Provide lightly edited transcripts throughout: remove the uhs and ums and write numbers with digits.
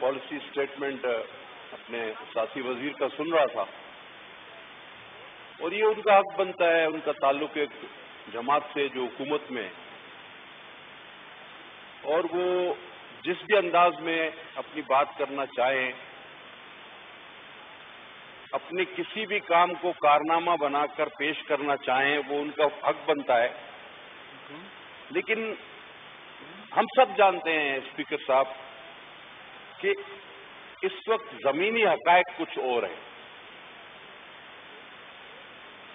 Policy statement اپنے ساتھی وزیر کا سن رہا تھا، اور یہ ان کا حق بنتا ہے، ان کا تعلق ایک جماعت سے جو حکومت میں، اور وہ جس بھی انداز میں اپنی بات کرنا چاہیں، اپنے کسی بھی کام کو کارنامہ بنا کر پیش کرنا چاہیں، وہ ان کا حق بنتا ہے. لیکن ہم سب جانتے ہیں اسپیکر صاحب کہ اس وقت زمینی حقائق کچھ اور ہیں.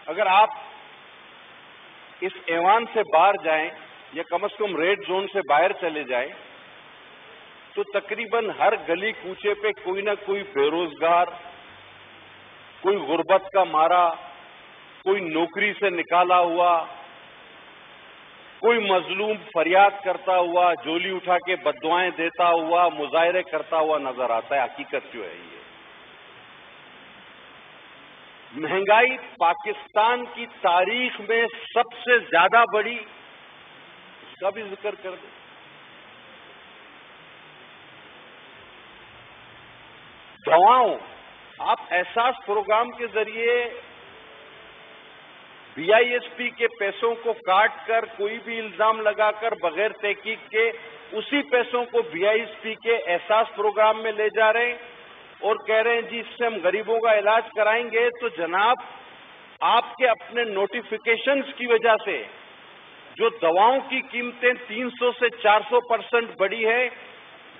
اگر آپ اس ایوان سے باہر جائیں یا کم از کم ریڈ زون سے باہر چلے جائیں تو تقریباً ہر گلی کوچے پہ کوئی نہ کوئی بے روزگار، کوئی غربت کا مارا، کوئی نوکری سے نکالا ہوا، کوئی مظلوم فریاد کرتا ہوا، جولی اٹھا کے بددعائیں دیتا ہوا، مظاہرے کرتا ہوا نظر آتا ہے. حقیقت جو ہے یہ مہنگائی پاکستان کی تاریخ میں سب سے زیادہ بڑی، اس کا بھی ذکر کر دیں. دواؤں، آپ احساس پروگرام کے ذریعے بی آئی ایس پی کے پیسوں کو کاٹ کر کوئی بھی الزام لگا کر بغیر تحقیق کے اسی پیسوں کو بی آئی ایس پی کے احساس پروگرام میں لے جا رہے ہیں اور کہہ رہے ہیں جی اس سے ہم غریبوں کا علاج کرائیں گے. تو جناب آپ کے اپنے نوٹیفیکیشنز کی وجہ سے جو دواؤں کی قیمتیں 300 سے 400% بڑھی ہے،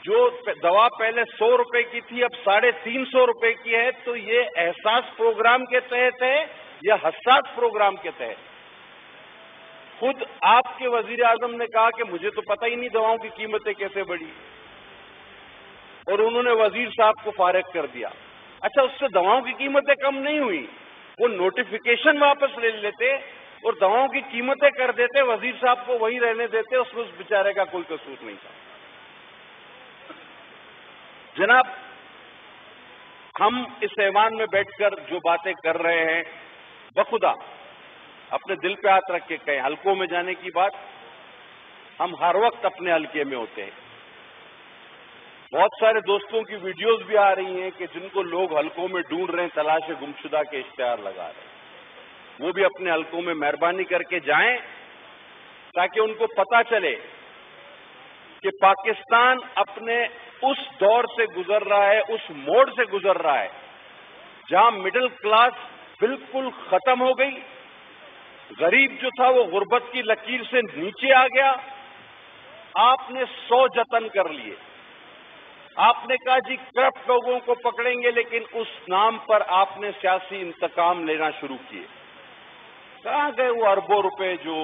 جو دوا پہلے 100 روپے کی تھی اب 350 روپے کی ہے، تو یہ احساس پروگرام کے تحت ہے یا حساس پروگرام کے تحت؟ خود آپ کے وزیر اعظم نے کہا کہ مجھے تو پتہ ہی نہیں دواؤں کی قیمتیں کیسے بڑھی، اور انہوں نے وزیر صاحب کو فارغ کر دیا. اچھا، اس سے دواؤں کی قیمتیں کم نہیں ہوئی، وہ نوٹیفیکیشن واپس لے لیتے اور دواؤں کی قیمتیں کر دیتے، وزیر صاحب کو وہی رہنے دیتے، اس میں اس بیچارے کا کوئی قصور نہیں تھا. جناب، ہم اس ایوان میں بیٹھ کر جو باتیں کر رہے ہیں بخدا اپنے دل پہ ہاتھ رکھ کے کہیں. حلقوں میں جانے کی بات، ہم ہر وقت اپنے حلقے میں ہوتے ہیں. بہت سارے دوستوں کی ویڈیوز بھی آ رہی ہیں کہ جن کو لوگ حلقوں میں ڈھونڈ رہے ہیں، تلاش گمشدہ کے اشتہار لگا رہے ہیں. وہ بھی اپنے حلقوں میں مہربانی کر کے جائیں تاکہ ان کو پتہ چلے کہ پاکستان اپنے اس دور سے گزر رہا ہے، اس موڑ سے گزر رہا ہے جہاں مڈل کلاس بالکل ختم ہو گئی، غریب جو تھا وہ غربت کی لکیر سے نیچے آ گیا. آپ نے 100 جتن کر لیے. آپ نے کہا جی کرپٹ لوگوں کو پکڑیں گے، لیکن اس نام پر آپ نے سیاسی انتقام لینا شروع کیے. کہاں گئے وہ اربوں روپے جو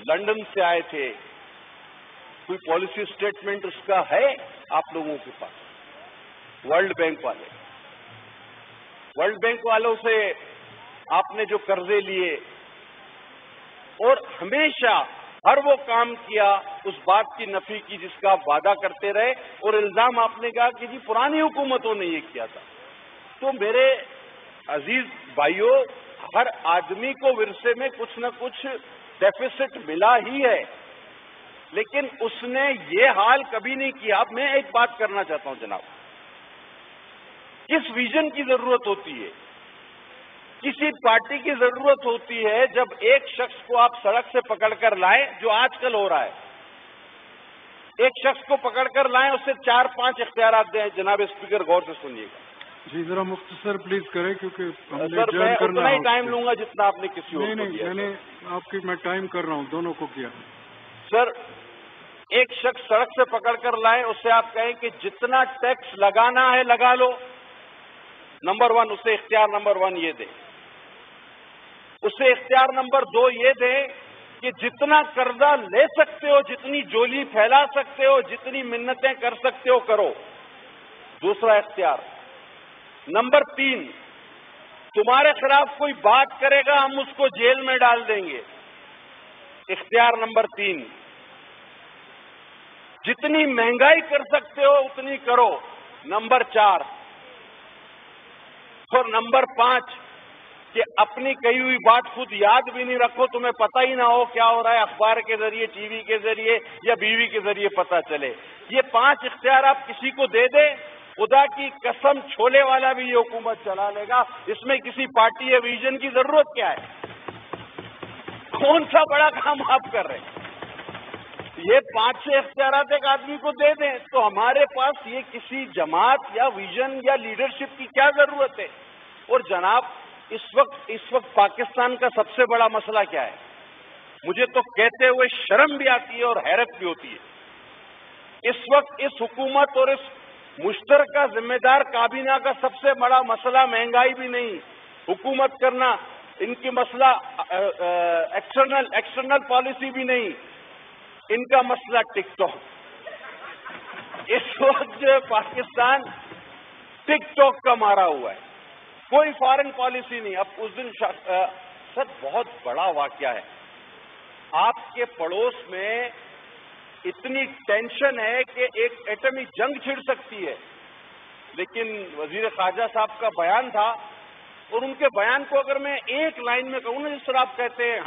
لندن سے آئے تھے؟ کوئی پالیسی اسٹیٹمنٹ اس کا ہے آپ لوگوں کے پاس؟ ورلڈ بینک والوں سے آپ نے جو قرضے لیے، اور ہمیشہ ہر وہ کام کیا اس بات کی نفی کی جس کا آپ وعدہ کرتے رہے، اور الزام آپ نے کہا کہ جی پرانی حکومتوں نے یہ کیا تھا. تو میرے عزیز بھائیوں، ہر آدمی کو ورثے میں کچھ نہ کچھ ڈیفیسٹ ملا ہی ہے، لیکن اس نے یہ حال کبھی نہیں کیا. اب میں ایک بات کرنا چاہتا ہوں جناب، کس ویژن کی ضرورت ہوتی ہے؟ کسی پارٹی کی ضرورت ہوتی ہے جب ایک شخص کو آپ سڑک سے پکڑ کر لائیں، جو آج کل ہو رہا ہے. ایک شخص کو پکڑ کر لائیں، اسے 4-5 اختیارات دیں. جناب اسپیکر غور سے سنیے گا. جی ذرا مختصر پلیز کریں کیونکہ سر میں اتنا ہی ٹائم لوں گا جتنا آپ نے کسی اور کو دیا. میں نے آپ کی میں ٹائم کر رہا ہوں، دونوں کو کیا. سر، ایک شخص سڑک سے پکڑ کر لائیں، اس سے آپ کہیں کہ جتنا ٹیکس لگانا ہے لگا لو. نمبر 1 اسے اختیار نمبر 1 یہ دیں. اسے اختیار نمبر 2 یہ دیں کہ جتنا قرضہ لے سکتے ہو، جتنی جولی پھیلا سکتے ہو، جتنی منتیں کر سکتے ہو کرو. دوسرا اختیار. نمبر 3، تمہارے خلاف کوئی بات کرے گا ہم اس کو جیل میں ڈال دیں گے. اختیار نمبر 3. جتنی مہنگائی کر سکتے ہو اتنی کرو. نمبر 4. اور نمبر 5 کہ اپنی کہی ہوئی بات خود یاد بھی نہیں رکھو، تمہیں پتہ ہی نہ ہو کیا ہو رہا ہے، اخبار کے ذریعے، ٹی وی کے ذریعے یا بیوی کے ذریعے پتہ چلے. یہ 5 اختیار آپ کسی کو دے دیں خدا کی قسم چھولے والا بھی یہ حکومت چلا لے گا. اس میں کسی پارٹی یا ویژن کی ضرورت کیا ہے؟ کون سا بڑا کام آپ کر رہے ہیں؟ یہ 5-6 اختیارات ایک آدمی کو دے دیں تو ہمارے پاس یہ کسی جماعت یا ویژن یا لیڈرشپ کی کیا ضرورت ہے؟ اور جناب اس وقت پاکستان کا سب سے بڑا مسئلہ کیا ہے؟ مجھے تو کہتے ہوئے شرم بھی آتی ہے اور حیرت بھی ہوتی ہے. اس وقت اس حکومت اور اس مشترکہ ذمہ دار کابینہ کا سب سے بڑا مسئلہ مہنگائی بھی نہیں، حکومت کرنا، ان کی مسئلہ ایکسٹرنل پالیسی بھی نہیں، ان کا مسئلہ ٹک ٹاک. اس وقت جو پاکستان ٹک ٹاک کا مارا ہوا ہے، کوئی فارن پالیسی نہیں. اب اس دن سر بہت بڑا واقعہ ہے، آپ کے پڑوس میں اتنی ٹینشن ہے کہ ایک ایٹمی جنگ چھڑ سکتی ہے، لیکن وزیر خارجہ صاحب کا بیان تھا، اور ان کے بیان کو اگر میں ایک لائن میں کہوں نا، جس طرح آپ کہتے ہیں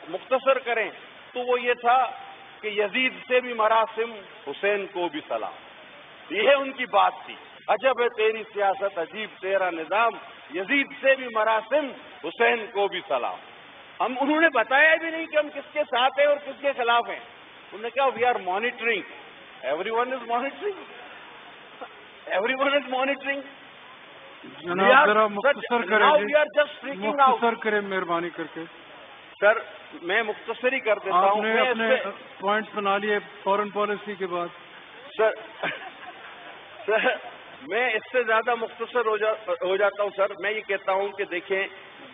مختصر کریں، تو وہ یہ تھا کہ یزید سے بھی مراسم، حسین کو بھی سلام. یہ ان کی بات تھی. عجب ہے تیری سیاست، عجیب تیرا نظام، یزید سے بھی مراسم، حسین کو بھی سلام. انہوں نے بتایا بھی نہیں کہ ہم کس کے ساتھ ہیں اور کس کے خلاف ہیں. انہوں نے کہا we are monitoring, everyone is monitoring, everyone is monitoring. جناب ذرا مختصر کریں، we are just freaking out. مختصر کریں مہربانی کر کے. سر میں مختصر ہی کر دیتا ہوں. آپ نے اپنے پوائنٹس بنا لیے فورن پالیسی کے بعد. سر میں اس سے زیادہ مختصر ہو جاتا ہوں. سر میں یہ کہتا ہوں کہ دیکھیں،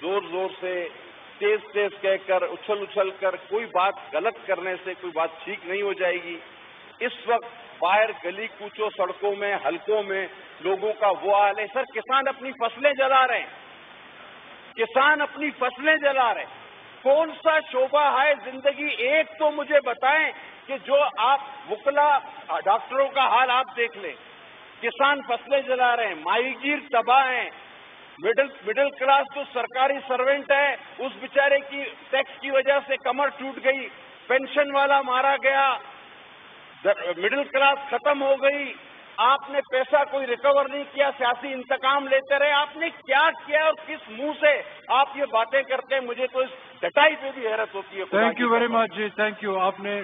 زور سے تیز کہہ کر اچھل کر کوئی بات غلط کرنے سے کوئی بات ٹھیک نہیں ہو جائے گی. اس وقت باہر گلی کوچوں سڑکوں میں حلقوں میں لوگوں کا وہ حال ہے. سر کسان اپنی فصلیں جلا رہے ہیں، کسان اپنی فصلیں جلا رہے ہیں. کون سا شعبہ ہے زندگی؟ ایک تو مجھے بتائیں کہ جو آپ وکلا ڈاکٹروں کا حال آپ دیکھ لیں، کسان فصلیں جلا رہے ہیں، ماہی گیر تباہ ہیں، مڈل کلاس جو سرکاری سروینٹ ہے اس بیچارے کی ٹیکس کی وجہ سے کمر ٹوٹ گئی، پینشن والا مارا گیا، مڈل کلاس ختم ہو گئی. آپ نے پیسہ کوئی ریکور نہیں کیا، سیاسی انتقام لیتے رہے. آپ نے کیا کیا اور کس منہ سے آپ یہ باتیں کرتے ہیں؟ مجھے تو اس ڈٹائی پہ بھی حیرت ہوتی ہے. تھینک یو ویری مچ جی، تھینک یو. آپ نے